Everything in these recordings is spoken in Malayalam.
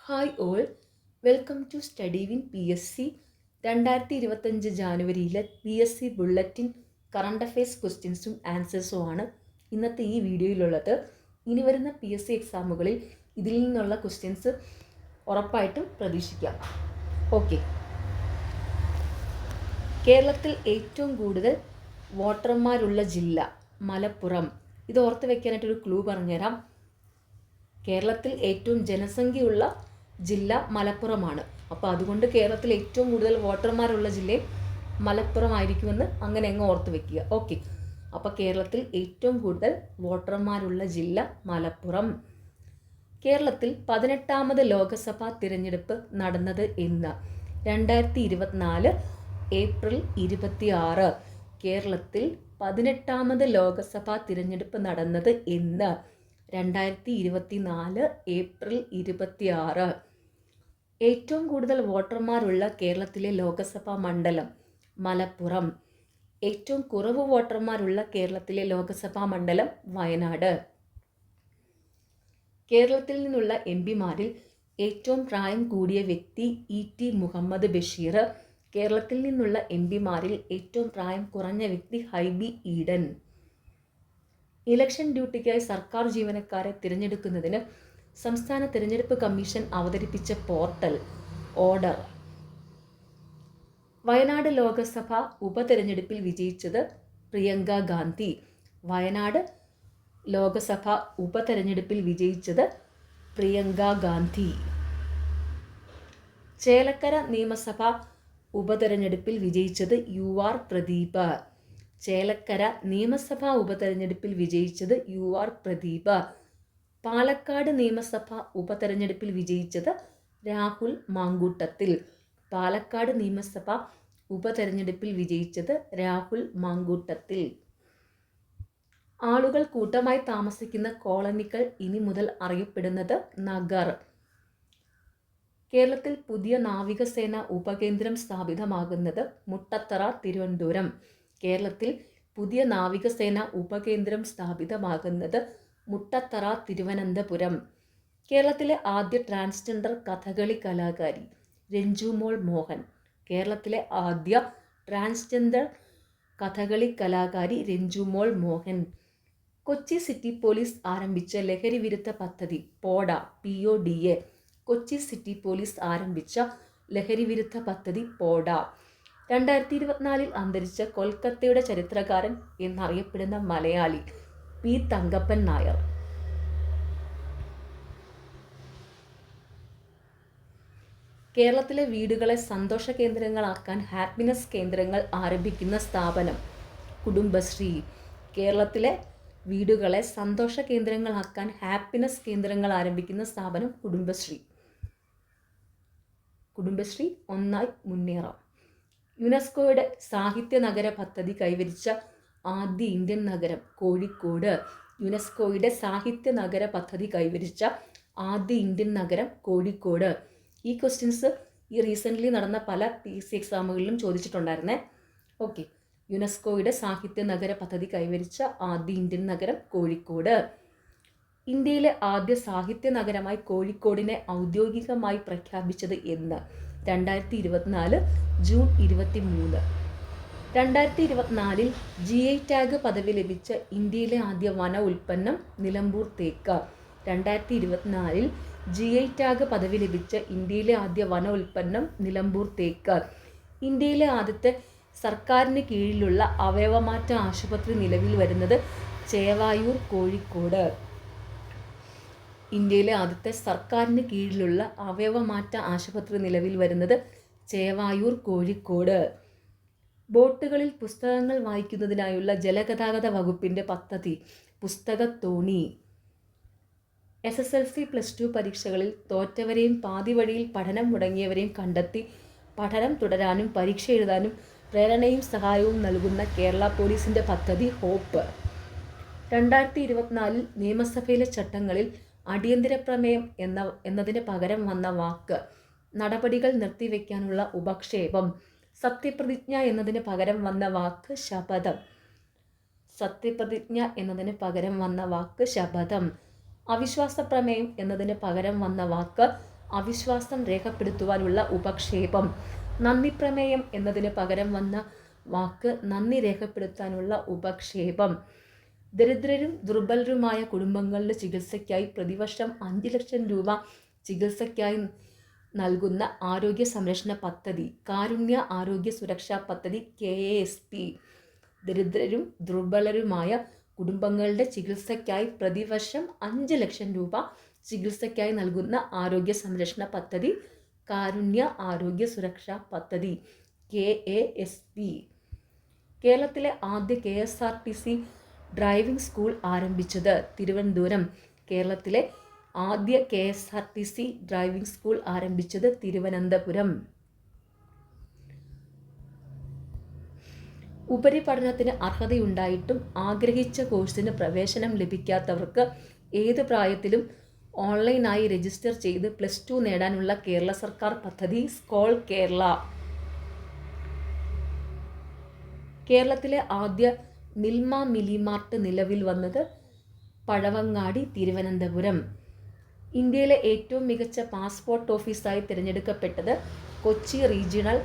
Hi all, welcome to study win PSC 2025 ജാനുവരിയിലെ PSC ബുള്ളറ്റിൻ കറണ്ട് അഫയേഴ്സ് ക്വസ്റ്റ്യൻസും ആൻസേഴ്സും ആണ് ഇന്നത്തെ ഈ വീഡിയോയിലുള്ളത്. ഇനി വരുന്ന PSC എക്സാമുകളിൽ ഇതിൽ നിന്നുള്ള ക്വസ്റ്റ്യൻസ് ഉറപ്പായിട്ടും പ്രതീക്ഷിക്കാം. ഓക്കെ, കേരളത്തിൽ ഏറ്റവും കൂടുതൽ വോട്ടർമാരുള്ള ജില്ല മലപ്പുറം. ഇത് ഓർത്ത് വെക്കാനായിട്ടൊരു ക്ലൂ പറഞ്ഞുതരാം. കേരളത്തിൽ ഏറ്റവും ജനസംഖ്യയുള്ള ജില്ല മലപ്പുറമാണ്. അപ്പോൾ അതുകൊണ്ട് കേരളത്തിൽ ഏറ്റവും കൂടുതൽ വോട്ടർമാരുള്ള ജില്ലയും മലപ്പുറം ആയിരിക്കുമെന്ന് അങ്ങനെ അങ്ങ് ഓർത്ത് വെക്കുക. ഓക്കെ, അപ്പോൾ കേരളത്തിൽ ഏറ്റവും കൂടുതൽ വോട്ടർമാരുള്ള ജില്ല മലപ്പുറം. കേരളത്തിൽ 18ാമത് ലോക്സഭാ തിരഞ്ഞെടുപ്പ് നടന്നത് എന്ന്? 2024 ഏപ്രിൽ 26. കേരളത്തിൽ 18ാമത് ലോക്സഭാ തിരഞ്ഞെടുപ്പ് നടന്നത് എന്ന്? 2024 ഏപ്രിൽ 26. ഏറ്റവും കൂടുതൽ വോട്ടർമാരുള്ള കേരളത്തിലെ ലോക്സഭാ മണ്ഡലം മലപ്പുറം. ഏറ്റവും കുറവ് വോട്ടർമാരുള്ള കേരളത്തിലെ ലോക്സഭാ മണ്ഡലം വയനാട്. കേരളത്തിൽ നിന്നുള്ള MP-മാരിൽ ഏറ്റവും പ്രായം കൂടിയ വ്യക്തി E.T. മുഹമ്മദ് ബഷീർ. കേരളത്തിൽ നിന്നുള്ള MP-മാരിൽ ഏറ്റവും പ്രായം കുറഞ്ഞ വ്യക്തി ഹൈബി ഈഡൻ. ഇലക്ഷൻ ഡ്യൂട്ടിക്കായി സർക്കാർ ജീവനക്കാരെ തിരഞ്ഞെടുക്കുന്നതിന് സംസ്ഥാന തിരഞ്ഞെടുപ്പ് കമ്മീഷൻ അവതരിപ്പിച്ച പോർട്ടൽ ഓർഡർ. വയനാട് ലോക്സഭ ഉപതെരഞ്ഞെടുപ്പിൽ വിജയിച്ചത് പ്രിയങ്ക ഗാന്ധി. വയനാട് ലോക്സഭ ഉപതെരഞ്ഞെടുപ്പിൽ വിജയിച്ചത് പ്രിയങ്ക ഗാന്ധി. ചേലക്കര നിയമസഭ ഉപതെരഞ്ഞെടുപ്പിൽ വിജയിച്ചത് UR പ്രദീപ്. ചേലക്കര നിയമസഭാ ഉപതെരഞ്ഞെടുപ്പിൽ വിജയിച്ചത് UR പ്രദീപ്. പാലക്കാട് നിയമസഭ ഉപതെരഞ്ഞെടുപ്പിൽ വിജയിച്ചത് രാഹുൽ മാങ്കൂട്ടത്തിൽ. പാലക്കാട് നിയമസഭ ഉപതെരഞ്ഞെടുപ്പിൽ വിജയിച്ചത് രാഹുൽ മാങ്കൂട്ടത്തിൽ. ആളുകൾ കൂട്ടമായി താമസിക്കുന്ന കോളനികൾ ഇനി മുതൽ അറിയപ്പെടുന്നത് നഗർ. കേരളത്തിൽ പുതിയ നാവികസേന ഉപകേന്ദ്രം സ്ഥാപിതമാകുന്നത് മുട്ടത്തറ, തിരുവനന്തപുരം. കേരളത്തിൽ പുതിയ നാവികസേന ഉപകേന്ദ്രം സ്ഥാപിതമാകുന്നത് മുട്ടത്തറ, തിരുവനന്തപുരം. കേരളത്തിലെ ആദ്യ ട്രാൻസ്ജെൻഡർ കഥകളി കലാകാരി രഞ്ജുമോൾ മോഹൻ. കേരളത്തിലെ ആദ്യ ട്രാൻസ്ജെൻഡർ കഥകളി കലാകാരി രഞ്ജുമോൾ മോഹൻ. കൊച്ചി സിറ്റി പോലീസ് ആരംഭിച്ച ലഹരി വിരുദ്ധ പദ്ധതി PODA, PODA. Kochi city police ആരംഭിച്ച ലഹരി വിരുദ്ധ പദ്ധതി പോഡ. 2024 അന്തരിച്ച കൊൽക്കത്തയുടെ ചരിത്രകാരൻ എന്നറിയപ്പെടുന്ന മലയാളി P. തങ്കപ്പൻ നായർ. കേരളത്തിലെ വീടുകളെ സന്തോഷ കേന്ദ്രങ്ങളാക്കാൻ ഹാപ്പിനെസ് കേന്ദ്രങ്ങൾ ആരംഭിക്കുന്ന സ്ഥാപനം കുടുംബശ്രീ. കേരളത്തിലെ വീടുകളെ സന്തോഷ കേന്ദ്രങ്ങളാക്കാൻ ഹാപ്പിനെസ് കേന്ദ്രങ്ങൾ ആരംഭിക്കുന്ന സ്ഥാപനം കുടുംബശ്രീ. കുടുംബശ്രീ ഒന്നായി മുന്നേറാം. യുനെസ്കോയുടെ സാഹിത്യ നഗര പദ്ധതി കൈവരിച്ച ആദ്യ ഇന്ത്യൻ നഗരം കോഴിക്കോട്. യുനെസ്കോയുടെ സാഹിത്യ നഗര പദ്ധതി കൈവരിച്ച ആദ്യ ഇന്ത്യൻ നഗരം കോഴിക്കോട്. ഈ ക്വസ്റ്റ്യൻസ് ഈ റീസെൻ്റ്ലി നടന്ന പല PSC എക്സാമുകളിലും ചോദിച്ചിട്ടുണ്ടായിരുന്നേ. ഓക്കെ, യുനെസ്കോയുടെ സാഹിത്യ നഗര പദ്ധതി കൈവരിച്ച ആദ്യ ഇന്ത്യൻ നഗരം കോഴിക്കോട്. ഇന്ത്യയിലെ ആദ്യ സാഹിത്യ നഗരമായി കോഴിക്കോടിനെ ഔദ്യോഗികമായി പ്രഖ്യാപിച്ചത് എന്ന്? 2024 ജൂൺ 23. 2024 GI ടാഗ് പദവി ലഭിച്ച ഇന്ത്യയിലെ ആദ്യ വന ഉൽപ്പന്നം നിലമ്പൂർ തേക്ക്. 2024 GI ടാഗ് പദവി ലഭിച്ച ഇന്ത്യയിലെ ആദ്യ വന ഉൽപ്പന്നം നിലമ്പൂർ തേക്ക്. ഇന്ത്യയിലെ ആദ്യത്തെ സർക്കാരിന് കീഴിലുള്ള അവയവമാറ്റ ആശുപത്രി നിലവിൽ വരുന്നത് ചേവായൂർ, കോഴിക്കോട്. ഇന്ത്യയിലെ ആദ്യത്തെ സർക്കാരിന് കീഴിലുള്ള അവയവമാറ്റ ആശുപത്രി നിലവിൽ വരുന്നത് ചേവായൂർ, കോഴിക്കോട്. ബോട്ടുകളിൽ പുസ്തകങ്ങൾ വായിക്കുന്നതിനായുള്ള ജലഗതാഗത വകുപ്പിൻ്റെ പദ്ധതി പുസ്തകത്തോണി. SSLC +2 പരീക്ഷകളിൽ തോറ്റവരെയും പാതി വഴിയിൽ പഠനം മുടങ്ങിയവരെയും കണ്ടെത്തി പഠനം തുടരാനും പരീക്ഷ എഴുതാനും പ്രേരണയും സഹായവും നൽകുന്ന കേരള പോലീസിൻ്റെ പദ്ധതി ഹോപ്പ്. 2024 നിയമസഭയിലെ ചട്ടങ്ങളിൽ അടിയന്തര പ്രമേയം എന്നതിന് പകരം വന്ന വാക്ക്. നടപടികൾ നിർത്തിവെക്കാനുള്ള ഉപക്ഷേപം. സത്യപ്രതിജ്ഞ എന്നതിന് പകരം വന്ന വാക്ക് ശപഥം. സത്യപ്രതിജ്ഞ എന്നതിന് പകരം വന്ന വാക്ക് ശപഥം. അവിശ്വാസ പ്രമേയം എന്നതിന് പകരം വന്ന വാക്ക് അവിശ്വാസം രേഖപ്പെടുത്തുവാനുള്ള ഉപക്ഷേപം. നന്ദി പ്രമേയം എന്നതിന് പകരം വന്ന വാക്ക് നന്ദി രേഖപ്പെടുത്താനുള്ള ഉപക്ഷേപം. ദരിദ്രരും ദുർബലരുമായ കുടുംബങ്ങളുടെ ചികിത്സയ്ക്കായി പ്രതിവർഷം 5 ലക്ഷം രൂപ ചികിത്സയ്ക്കായി നൽകുന്ന ആരോഗ്യ സംരക്ഷണ പദ്ധതി കാരുണ്യ ആരോഗ്യ സുരക്ഷാ പദ്ധതി KASP. ദരിദ്രരും ദുർബലരുമായ കുടുംബങ്ങളുടെ ചികിത്സയ്ക്കായി പ്രതിവർഷം 5 ലക്ഷം രൂപ ചികിത്സയ്ക്കായി നൽകുന്ന ആരോഗ്യ സംരക്ഷണ പദ്ധതി കാരുണ്യ ആരോഗ്യ സുരക്ഷാ പദ്ധതി KASP. കേരളത്തിലെ ആദ്യ KSRTC ഡ്രൈവിംഗ് സ്കൂൾ ആരംഭിച്ചത് തിരുവനന്തപുരം. കേരളത്തിലെ ആദ്യ KSRTC ഡ്രൈവിംഗ് സ്കൂൾ ആരംഭിച്ചത് തിരുവനന്തപുരം. ഉപരിപഠനത്തിന് അർഹതയുണ്ടായിട്ടും ആഗ്രഹിച്ച കോഴ്സിന് പ്രവേശനം ലഭിക്കാത്തവർക്ക് ഏത് പ്രായത്തിലും ഓൺലൈനായി രജിസ്റ്റർ ചെയ്ത് +2 നേടാനുള്ള കേരള സർക്കാർ പദ്ധതി സ്കോൾ കേരള. കേരളത്തിലെ ആദ്യ മിൽമ മിനിമാർട്ട് നിലവിൽ വന്നത് പഴവങ്ങാടി, തിരുവനന്തപുരം. ഇന്ത്യയിലെ ഏറ്റവും മികച്ച പാസ്പോർട്ട് ഓഫീസായി തിരഞ്ഞെടുക്കപ്പെട്ടത് കൊച്ചി റീജിയണൽ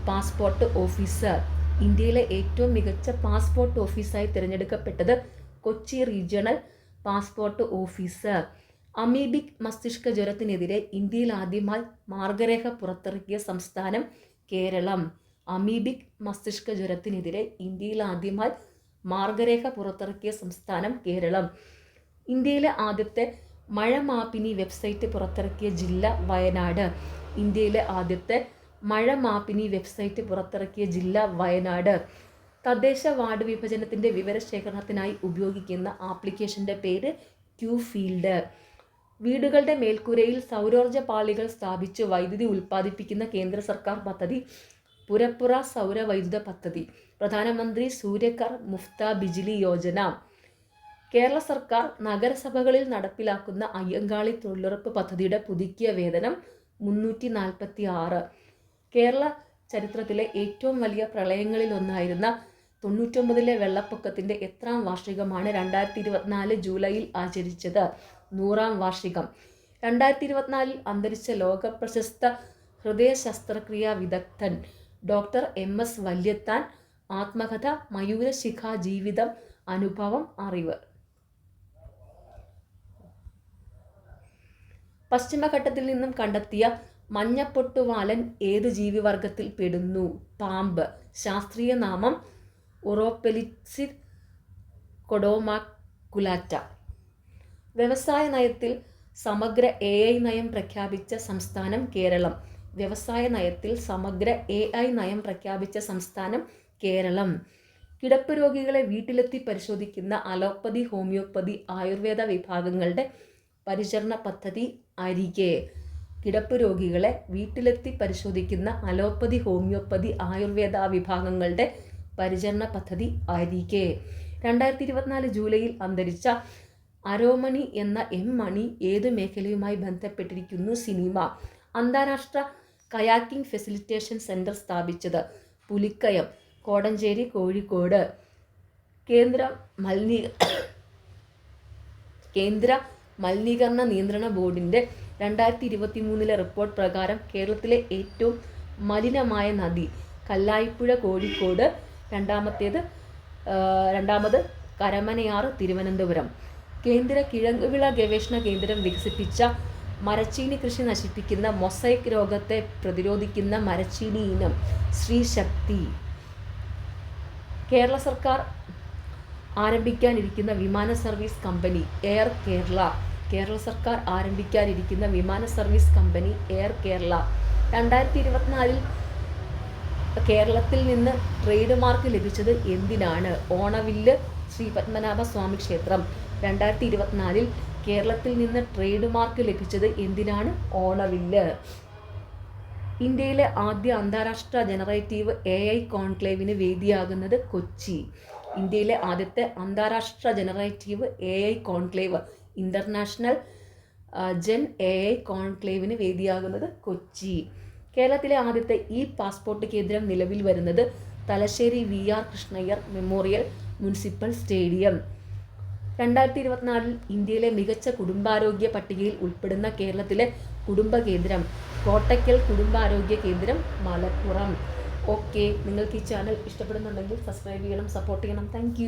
പാസ്പോർട്ട് ഓഫീസ്. ഇന്ത്യയിലെ ഏറ്റവും മികച്ച പാസ്പോർട്ട് ഓഫീസായി തിരഞ്ഞെടുക്കപ്പെട്ടത് Kochi regional passport office. Amoebic മസ്തിഷ്ക ജ്വരത്തിനെതിരെ ഇന്ത്യയിൽ ആദ്യമായി മാർഗരേഖ പുറത്തിറക്കിയ സംസ്ഥാനം കേരളം. അമീബിക് മസ്തിഷ്ക ജ്വരത്തിനെതിരെ ഇന്ത്യയിൽ ആദ്യമായി മാർഗരേഖ പുറത്തിറക്കിയ സംസ്ഥാനം കേരളം. ഇന്ത്യയിലെ ആദ്യത്തെ മഴമാപിനി വെബ്സൈറ്റ് പുറത്തിറക്കിയ ജില്ല വയനാട്. ഇന്ത്യയിലെ ആദ്യത്തെ മഴമാപിനി വെബ്സൈറ്റ് പുറത്തിറക്കിയ ജില്ല വയനാട്. തദ്ദേശ വാർഡ് വിഭജനത്തിൻ്റെ വിവരശേഖരണത്തിനായി ഉപയോഗിക്കുന്ന ആപ്ലിക്കേഷൻ്റെ പേര് ക്യൂഫീൽഡ്. വീടുകളുടെ മേൽക്കൂരയിൽ സൗരോർജ്ജ പാളികൾ സ്ഥാപിച്ച് വൈദ്യുതി ഉൽപ്പാദിപ്പിക്കുന്ന കേന്ദ്ര സർക്കാർ പദ്ധതി പുരപ്പുറ സൗരവൈദ്യുത പദ്ധതി. പ്രധാനമന്ത്രി സൂര്യഘർ മുഫ്ത ബിജിലി യോജന. കേരള സർക്കാർ നഗരസഭകളിൽ നടപ്പിലാക്കുന്ന അയ്യങ്കാളി തൊഴിലുറപ്പ് പദ്ധതിയുടെ പുതുക്കിയ വേതനം 346. കേരള ചരിത്രത്തിലെ ഏറ്റവും വലിയ പ്രളയങ്ങളിലൊന്നായിരുന്ന 99-ലെ വെള്ളപ്പൊക്കത്തിൻ്റെ എത്രാം വാർഷികമാണ് 2024 ജൂലൈയിൽ ആചരിച്ചത്? 100-ാം വാർഷികം. 2024 അന്തരിച്ച ലോകപ്രശസ്ത ഹൃദയ ശസ്ത്രക്രിയാ വിദഗ്ധൻ ഡോക്ടർ MS വല്യത്താൻ ആത്മകഥ മയൂരശിഖ ജീവിതം അനുഭവം അറിവ്. പശ്ചിമഘട്ടത്തിൽ നിന്നും കണ്ടെത്തിയ മഞ്ഞപ്പൊട്ടുവാലൻ ഏത് ജീവിവർഗത്തിൽ പെടുന്നു? പാമ്പ്. ശാസ്ത്രീയ നാമം ഉറോപെലിസിസ് കൊഡോമാക്കുലാറ്റ. വ്യവസായ നയത്തിൽ സമഗ്ര AI നയം പ്രഖ്യാപിച്ച സംസ്ഥാനം കേരളം. വ്യവസായ നയത്തിൽ സമഗ്ര AI നയം പ്രഖ്യാപിച്ച സംസ്ഥാനം കേരളം. കിടപ്പ് രോഗികളെ വീട്ടിലെത്തി പരിശോധിക്കുന്ന അലോപ്പതി, ഹോമിയോപ്പതി, ആയുർവേദ വിഭാഗങ്ങളുടെ പരിചരണ പദ്ധതി അരികെ. കിടപ്പ് രോഗികളെ വീട്ടിലെത്തി പരിശോധിക്കുന്ന അലോപ്പതി, ഹോമിയോപ്പതി, ആയുർവേദ വിഭാഗങ്ങളുടെ പരിചരണ പദ്ധതി അരികെ. 2024 ജൂലൈയിൽ അന്തരിച്ച അരോമണി എന്ന M മണി ഏതു മേഖലയുമായി ബന്ധപ്പെട്ടിരിക്കുന്നു? സിനിമ. അന്താരാഷ്ട്ര കയാക്കിംഗ് ഫെസിലിറ്റേഷൻ സെൻറ്റർ സ്ഥാപിച്ചത് പുലിക്കയം, കോടഞ്ചേരി, കോഴിക്കോട്. കേന്ദ്ര മലിനീകരണ നിയന്ത്രണ ബോർഡിൻ്റെ 2023 റിപ്പോർട്ട് പ്രകാരം കേരളത്തിലെ ഏറ്റവും മലിനമായ നദി കല്ലായിപ്പുഴ, കോഴിക്കോട്. രണ്ടാമത് കരമനയാറ്, തിരുവനന്തപുരം. കേന്ദ്ര കിഴങ്ങുവിള ഗവേഷണ കേന്ദ്രം വികസിപ്പിച്ച മരച്ചീനി കൃഷി നശിപ്പിക്കുന്ന മൊസൈക് രോഗത്തെ പ്രതിരോധിക്കുന്ന മരച്ചീനി ഇനം ശ്രീശക്തി. കേരള സർക്കാർ ആരംഭിക്കാനിരിക്കുന്ന വിമാന service company air Kerala. Kerala സർക്കാർ ആരംഭിക്കാനിരിക്കുന്ന വിമാന സർവീസ് കമ്പനി എയർ കേരള. 2024 കേരളത്തിൽ നിന്ന് ട്രേഡ് മാർക്ക് ലഭിച്ചത് എന്തിനാണ്? ഓണവില്ല്, ശ്രീ പത്മനാഭ സ്വാമി ക്ഷേത്രം. 2024 കേരളത്തിൽ നിന്ന് ട്രേഡ് മാർക്ക് ലഭിച്ചത് എന്തിനാണ്? ഓണവില്ല്. ഇന്ത്യയിലെ ആദ്യ അന്താരാഷ്ട്ര ജനറേറ്റീവ് AI കോൺക്ലേവിന് വേദിയാകുന്നത് കൊച്ചി. ഇന്ത്യയിലെ ആദ്യത്തെ അന്താരാഷ്ട്ര generative AI conclave international gen AI കോൺക്ലേവിന് വേദിയാകുന്നത് കൊച്ചി. കേരളത്തിലെ ആദ്യത്തെ പാസ്പോർട്ട് കേന്ദ്രം നിലവിൽ വരുന്നത് Thalassery VR Krishna Iyer memorial municipal stadium. 2024 ഇന്ത്യയിലെ മികച്ച കുടുംബാരോഗ്യ പട്ടികയിൽ ഉൾപ്പെടുന്ന കേരളത്തിലെ കുടുംബ കേന്ദ്രം കോട്ടയ്ക്കൽ കുടുംബാരോഗ്യ കേന്ദ്രം മലപ്പുറം. ഓക്കെ, നിങ്ങൾക്ക് ഈ ചാനൽ ഇഷ്ടപ്പെടുന്നുണ്ടെങ്കിൽ സബ്സ്ക്രൈബ് ചെയ്യണം, സപ്പോർട്ട് ചെയ്യണം. താങ്ക്